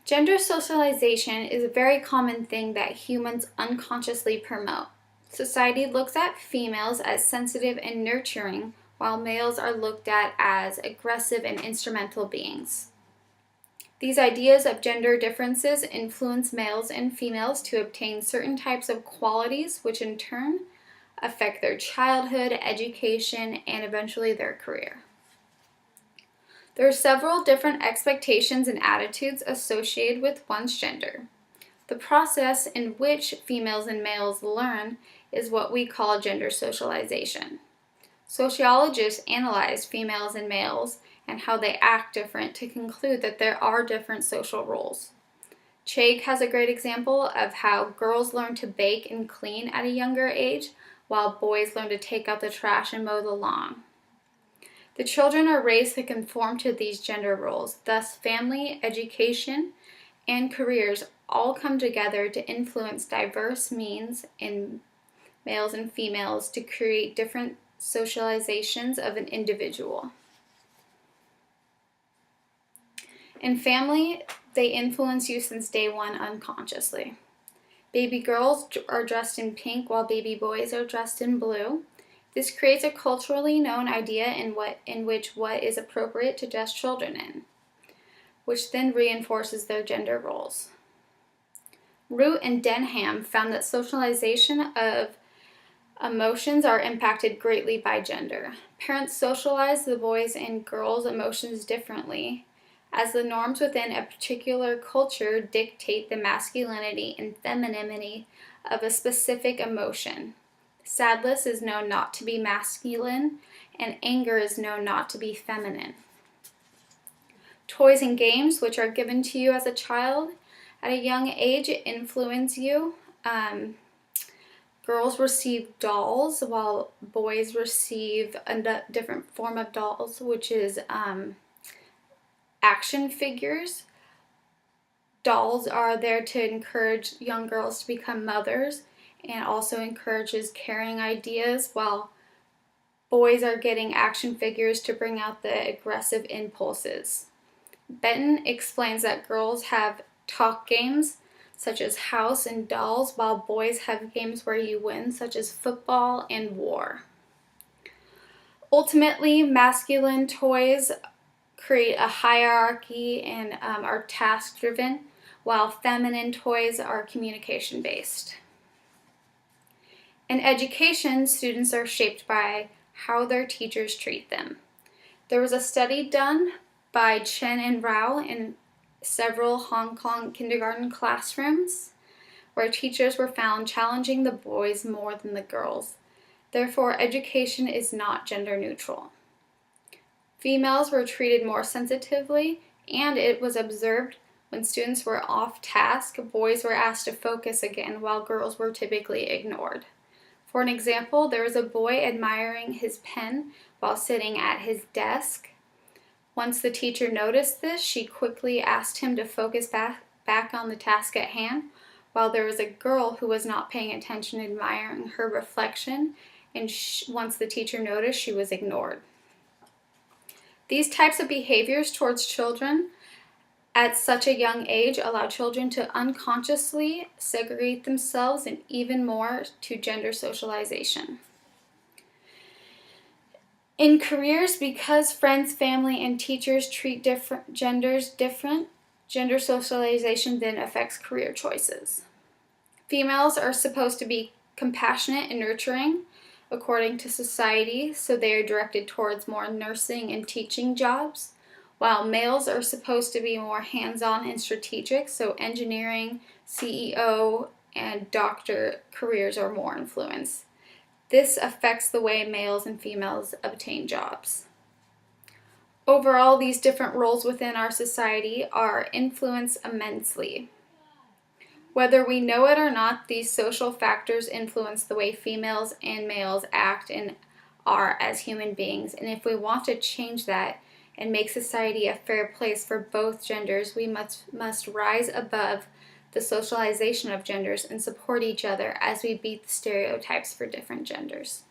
Gender socialization is a very common thing that humans unconsciously promote. Society looks at females as sensitive and nurturing, while males are looked at as aggressive and instrumental beings. These ideas of gender differences influence males and females to obtain certain types of qualities, which in turn affect their childhood, education, and eventually their career. There are several different expectations and attitudes associated with one's gender. The process in which females and males learn is what we call gender socialization. Sociologists analyze females and males and how they act different to conclude that there are different social roles. Chegg has a great example of how girls learn to bake and clean at a younger age, while boys learn to take out the trash and mow the lawn. The children are raised to conform to these gender roles, thus family, education, and careers all come together to influence diverse means in males and females to create different socializations of an individual. In family, they influence you since day one unconsciously. Baby girls are dressed in pink while baby boys are dressed in blue. This creates a culturally known idea in which what is appropriate to dress children in, which then reinforces their gender roles. Root and Denham found that socialization of emotions are impacted greatly by gender. Parents socialize the boys' and girls' emotions differently, as the norms within a particular culture dictate the masculinity and femininity of a specific emotion. Sadness is known not to be masculine, and anger is known not to be feminine. Toys and games, which are given to you as a child at a young age, influence you. Girls receive dolls, while boys receive a different form of dolls, which is action figures. Dolls are there to encourage young girls to become mothers and also encourages caring ideas, while boys are getting action figures to bring out the aggressive impulses. Benton explains that girls have talk games such as house and dolls, while boys have games where you win, such as football and war. Ultimately, masculine toys create a hierarchy and are task-driven, while feminine toys are communication-based. In education, students are shaped by how their teachers treat them. There was a study done by Chen and Rao in several Hong Kong kindergarten classrooms where teachers were found challenging the boys more than the girls. Therefore, education is not gender neutral. Females were treated more sensitively, and it was observed when students were off task, boys were asked to focus again while girls were typically ignored. For an example, there was a boy admiring his pen while sitting at his desk. Once the teacher noticed this, she quickly asked him to focus back on the task at hand, while there was a girl who was not paying attention, admiring her reflection, and once the teacher noticed, she was ignored. These types of behaviors towards children at such a young age allow children to unconsciously segregate themselves and even more to gender socialization. In careers, because friends, family, and teachers treat different genders different, gender socialization then affects career choices. Females are supposed to be compassionate and nurturing according to society, so they are directed towards more nursing and teaching jobs, while males are supposed to be more hands-on and strategic, so engineering, CEO, and doctor careers are more influenced. This affects the way males and females obtain jobs. Overall, these different roles within our society are influenced immensely. Whether we know it or not, these social factors influence the way females and males act and are as human beings, and if we want to change that and make society a fair place for both genders, we must rise above the socialization of genders and support each other as we beat the stereotypes for different genders.